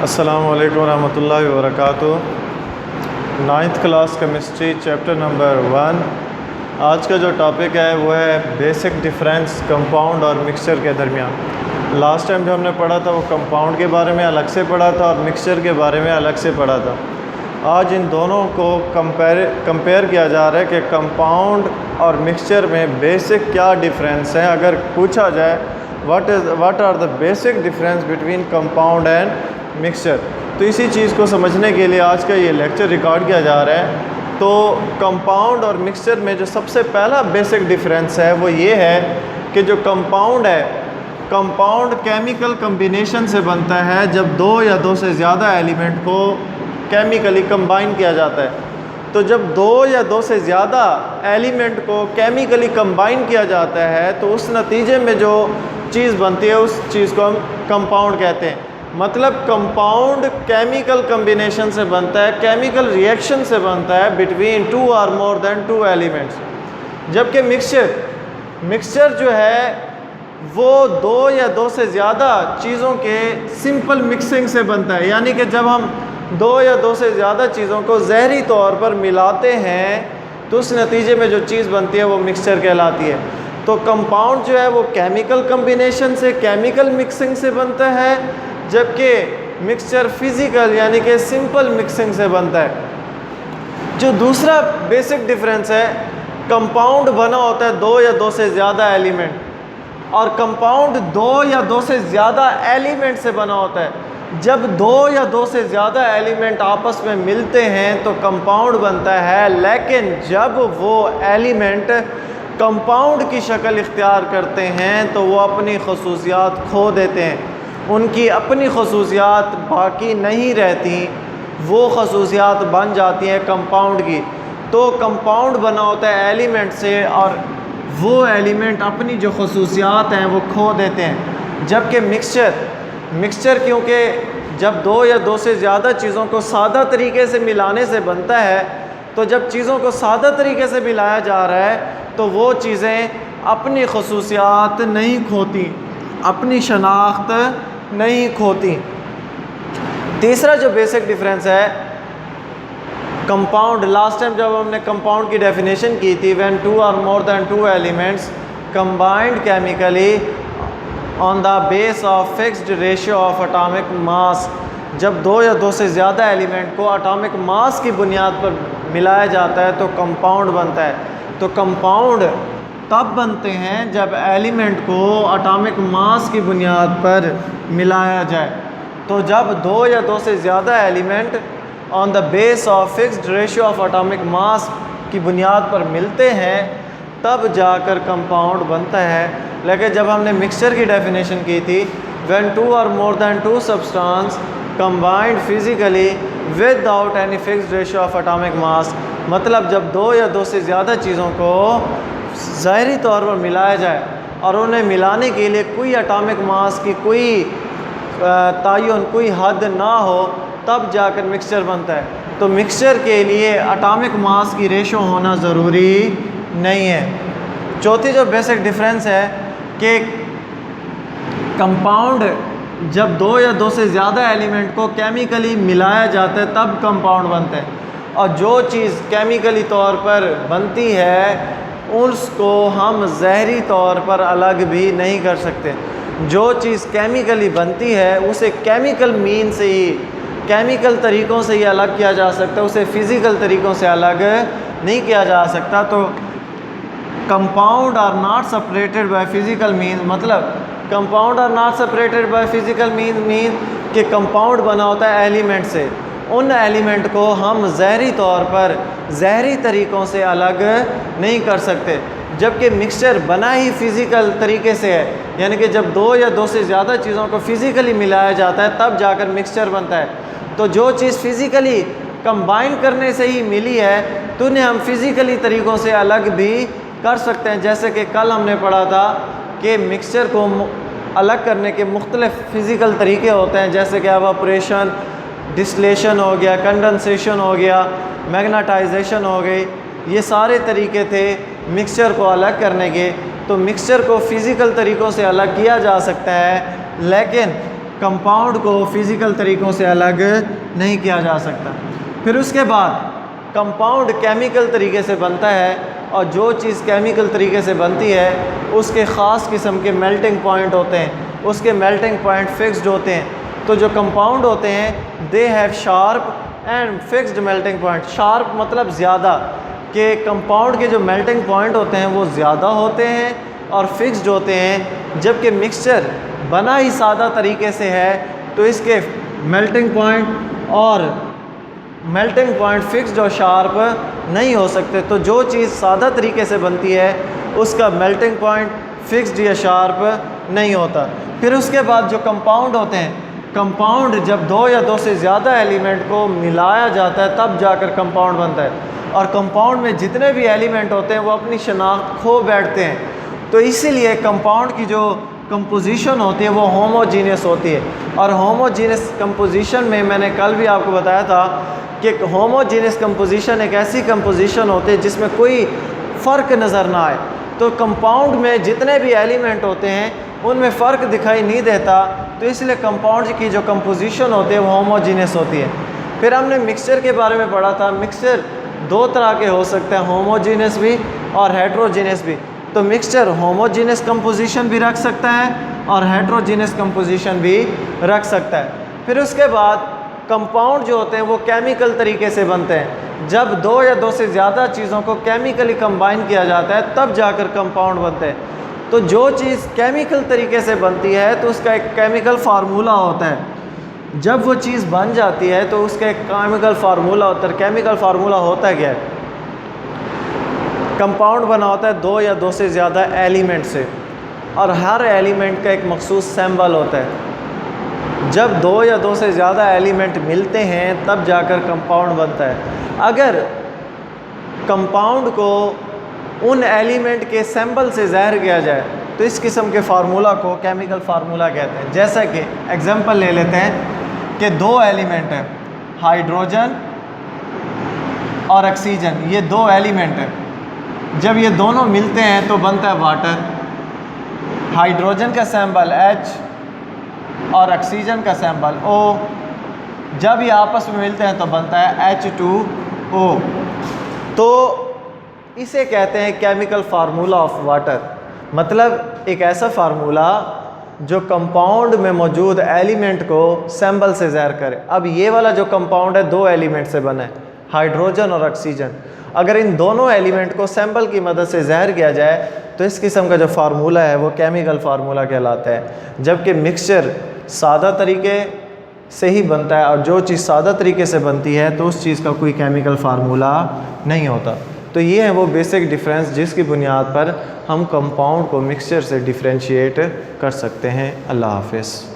अस्सलामु अलैकुम रहमतुल्लाहि व बरकातुहू। 9th class chemistry chapter number 1। आज का जो टॉपिक है वो है बेसिक डिफरेंस कंपाउंड और मिक्सचर के दरमियान। लास्ट टाइम जो हमने पढ़ा था वो कंपाउंड के बारे में अलग से पढ़ा था और मिक्सचर के बारे में अलग से पढ़ा था। आज इन दोनों को कंपेयर किया जा रहा है कि कंपाउंड और मिक्सचर में बेसिक क्या डिफरेंस है। अगर पूछा जाए what are the basic difference between compound and mixture, तो इसी चीज़ को समझने के लिए आज का ये लेक्चर रिकॉर्ड किया जा रहा है। तो कंपाउंड और मिक्सचर में जो सबसे पहला बेसिक डिफरेंस है वो ये है कि जो कंपाउंड है, कंपाउंड केमिकल कम्बिनेशन से बनता है जब दो या दो से ज़्यादा एलिमेंट को केमिकली कंबाइन किया जाता है। तो जब दो या दो से ज़्यादा एलिमेंट को केमिकली कंबाइन किया जाता है तो उस नतीजे में जो चीज़ बनती है उस चीज़ को हम कंपाउंड कहते हैं। मतलब कंपाउंड केमिकल कम्बिनेशन से बनता है, केमिकल रिएक्शन से बनता है बिटवीन टू और मोर देन टू एलिमेंट्स। जबकि मिक्सचर जो है वो दो या दो से ज़्यादा चीज़ों के सिंपल मिक्सिंग से बनता है। यानी कि जब हम दो या दो से ज़्यादा चीज़ों को ज़हरी तौर पर मिलाते हैं तो उस नतीजे में जो चीज़ बनती है वो मिक्सचर कहलाती है। तो कंपाउंड जो है वो केमिकल कम्बिनेशन से, केमिकल मिक्सिंग से बनता है, जबकि मिक्सचर फिज़िकल यानी कि सिंपल मिक्सिंग से बनता है। जो दूसरा बेसिक डिफरेंस है, कंपाउंड बना होता है दो या दो से ज़्यादा एलिमेंट और कंपाउंड दो या दो से ज़्यादा एलिमेंट से बना होता है। जब दो या दो से ज़्यादा एलिमेंट आपस में मिलते हैं तो कंपाउंड बनता है, लेकिन जब वो एलिमेंट कंपाउंड की शक्ल इख्तियार करते हैं तो वो अपनी खसूसियात खो देते हैं, उनकी अपनी खसूसियात बाकी नहीं रहती, वो खसूसियात बन जाती हैं कंपाउंड की। तो कंपाउंड बना होता है एलिमेंट से और वो एलिमेंट अपनी जो खसूसियात हैं वो खो देते हैं। जबकि मिक्सचर क्योंकि जब दो या दो से ज़्यादा चीज़ों को सादा तरीके से मिलाने से बनता है, तो जब चीज़ों को सादा तरीके से मिलाया जा रहा है तो वो चीज़ें अपनी खसूसियात नहीं खोती, अपनी शनाख्त नहीं खोती। तीसरा जो बेसिक डिफरेंस है कंपाउंड, लास्ट टाइम जब हमने कंपाउंड की डेफिनेशन की थी, व्हेन टू और more than two elements combined chemically on the base of fixed ratio of atomic मास। जब दो या दो से ज़्यादा एलिमेंट को एटॉमिक मास की बुनियाद पर मिलाया जाता है तो कंपाउंड बनता है। तो कंपाउंड तब बनते हैं जब एलिमेंट को एटॉमिक मास की बुनियाद पर मिलाया जाए। तो जब दो या दो से ज़्यादा element on the base of fixed ratio of atomic मास की बुनियाद पर मिलते हैं तब जाकर कंपाउंड बनता है। लेकिन जब हमने मिक्सचर की डेफिनेशन की थी, व्हेन टू और more than two substance combined physically without any fixed ratio of atomic mass, मतलब जब दो या दो से ज़्यादा चीज़ों को ज़ाहिरी तौर पर मिलाया जाए और उन्हें मिलाने के लिए कोई एटॉमिक मास की कोई तयन, कोई हद ना हो, तब जाकर मिक्सचर बनता है। तो मिक्सचर के लिए एटॉमिक मास की रेशो होना ज़रूरी नहीं है। चौथी जो बेसिक डिफरेंस है कि कंपाउंड जब दो या दो से ज़्यादा एलिमेंट को केमिकली मिलाया जाता है तब कंपाउंड बनता है, और जो चीज़ केमिकली तौर पर बनती है उसको हम ज़हरी तौर पर अलग भी नहीं कर सकते। जो चीज़ केमिकली बनती है उसे केमिकल मीन से ही, केमिकल तरीक़ों से ही अलग किया जा सकता है, उसे फ़िज़िकल तरीक़ों से अलग नहीं किया जा सकता। तो compound are not separated by physical mean, मतलब compound are not separated by physical mean कि कंपाउंड बना होता है एलिमेंट से, उन एलिमेंट को हम ज़हरी तौर पर ज़हरी तरीक़ों से अलग नहीं कर सकते। जबकि मिक्सचर बना ही फ़िज़िकल तरीके से है, यानी कि जब दो या दो से ज़्यादा चीज़ों को फ़िज़िकली मिलाया जाता है तब जाकर मिक्सचर बनता है। तो जो चीज़ फ़िज़िकली कंबाइन करने से ही मिली है तो उन्हें हम फ़िज़िकली तरीक़ों से अलग भी कर सकते हैं। जैसे कि कल हमने पढ़ा था कि मिक्सचर को अलग करने के मुख्तलिफ़ फ़िज़िकल तरीके होते हैं, जैसे कि एवापोरेशन, डिस्टिलेशन हो गया, कंडेंसेशन हो गया, मैग्नेटाइजेशन हो गई, ये सारे तरीके थे मिक्सचर को अलग करने के। तो मिक्सचर को फ़िज़िकल तरीक़ों से अलग किया जा सकता है, लेकिन कंपाउंड को फिज़िकल तरीक़ों से अलग नहीं किया जा सकता। फिर उसके बाद कंपाउंड केमिकल तरीके से बनता है, और जो चीज़ केमिकल तरीके से बनती है उसके ख़ास किस्म के मेल्टिंग पॉइंट होते हैं, उसके मेल्टिंग पॉइंट फिक्स्ड होते हैं। तो जो कंपाउंड होते हैं they have sharp and fixed melting point. Sharp मतलब ज़्यादा, कि कंपाउंड के जो मेल्टिंग पॉइंट होते हैं वो ज़्यादा होते हैं और फिक्स्ड होते हैं। जबकि मिक्सचर बना ही सादा तरीके से है तो इसके मेल्टिंग पॉइंट फिक्स्ड और शार्प नहीं हो सकते। तो जो चीज़ सादा तरीके से बनती है उसका मेल्टिंग पॉइंट फिक्स्ड या शार्प नहीं होता। फिर उसके बाद जो कंपाउंड होते हैं, कंपाउंड जब दो या दो से ज़्यादा एलिमेंट को मिलाया जाता है तब जाकर कंपाउंड बनता है, और कंपाउंड में जितने भी एलिमेंट होते हैं वो अपनी शनाख्त खो बैठते हैं। तो इसीलिए कंपाउंड की जो कंपोजिशन होती है वो होमोजीनियस होती है। और होमोजीनियस कंपोजिशन में मैंने कल भी आपको बताया था कि होमोजीनियस कंपोजिशन एक ऐसी कंपोजिशन होती है जिसमें कोई फ़र्क नज़र ना आए। तो कंपाउंड में जितने भी एलिमेंट होते हैं उनमें फ़र्क दिखाई नहीं देता, तो इसलिए कंपाउंड की जो कंपोजिशन होती है वो होमोजीनियस होती है। फिर हमने मिक्सचर के बारे में पढ़ा था। मिक्सचर दो तरह के हो सकते हैं, होमोजीनियस भी और हेट्रोजीनियस भी। तो मिक्सचर होमोजीनियस कंपोजिशन भी रख सकता है और हेट्रोजीनियस कंपोजिशन भी रख सकता है। फिर उसके बाद कंपाउंड जो होते हैं वो केमिकल तरीके से बनते हैं। जब दो या दो से ज़्यादा चीज़ों को केमिकली कंबाइन किया जाता है तब जाकर कंपाउंड बनते हैं। तो जो चीज़ केमिकल तरीके से बनती है तो उसका एक केमिकल फार्मूला होता है। जब वो चीज़ बन जाती है तो उसका एक केमिकल फार्मूला होता है। केमिकल फार्मूला होता क्या है? कंपाउंड बना होता है दो या दो से ज़्यादा एलिमेंट से, और हर एलिमेंट का एक मखसूस सिंबल होता है। जब दो या दो से ज़्यादा एलिमेंट मिलते हैं तब जाकर कंपाउंड बनता है। अगर कंपाउंड को उन एलिमेंट के सिंबल से ज़ाहिर किया जाए तो इस किस्म के फार्मूला को केमिकल फार्मूला कहते हैं। जैसा कि एग्जांपल ले लेते हैं कि दो एलिमेंट हैं, हाइड्रोजन और ऑक्सीजन, ये दो एलिमेंट हैं। जब ये दोनों मिलते हैं तो बनता है वाटर। हाइड्रोजन का सिंबल H और ऑक्सीजन का सिंबल O। जब ये आपस में मिलते हैं तो बनता है H2O। तो इसे कहते हैं केमिकल फार्मूला ऑफ वाटर। मतलब एक ऐसा फार्मूला जो कंपाउंड में मौजूद एलिमेंट को सिंबल से ज़ाहिर करे। अब ये वाला जो कंपाउंड है दो एलिमेंट से बना है, हाइड्रोजन और ऑक्सीजन। अगर इन दोनों एलिमेंट को सिंबल की मदद से ज़ाहिर किया जाए तो इस किस्म का जो फार्मूला है वो केमिकल फार्मूला कहलाता है। जबकि मिक्सचर सादा तरीके से ही बनता है, और जो चीज़ सादा तरीके से बनती है तो उस चीज़ का कोई केमिकल फार्मूला नहीं होता। तो ये है वो बेसिक डिफरेंस जिसकी बुनियाद पर हम कंपाउंड को मिक्सचर से डिफ्रेंशिएट कर सकते हैं। अल्लाह हाफ़िज़।